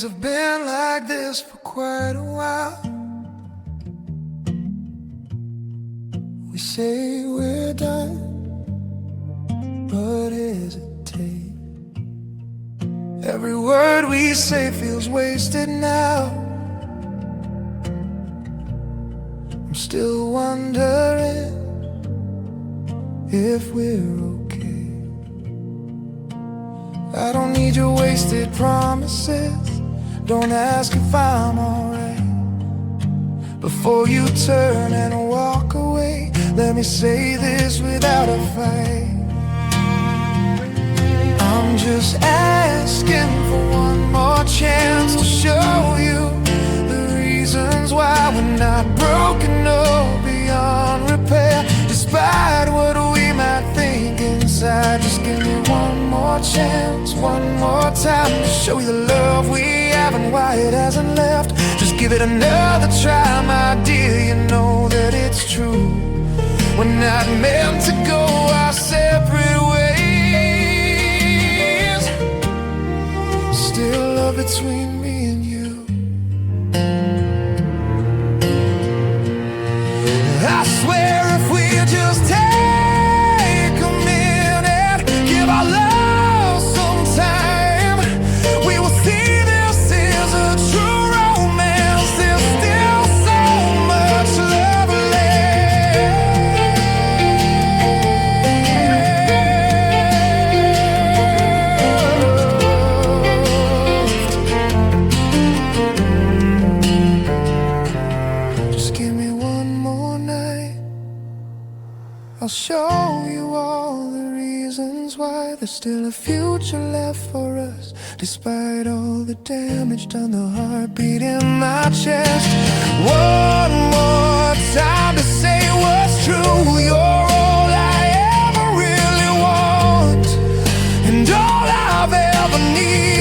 things have been like this for quite a while. We say we're done, but hesitate. Every word we say feels wasted now. I'm still wondering if we're okay. I don't need your wasted promises. Don't ask if I'm alright. Before you turn and walk away, let me say this without a fight. I'm just asking for one more chance to show you the reasons why we're not broken or beyond repair. Despite what we might think inside, just give me one more chance, one more time to show you the love we have and why it hasn't left. Just give it another try, my dear, you know that it's true. We're not meant to go our separate ways. Still love between me and you. I swear if we just take a minute, give our love some time, we will see this is a true romance. There's still so much love left. Just give me one more night, I'll show you all the reasons why there's still a future left for us. Despite all the damage done, the heartbeat in my chest. One more time to say what's true. You're all I ever really want, and all I've ever needed.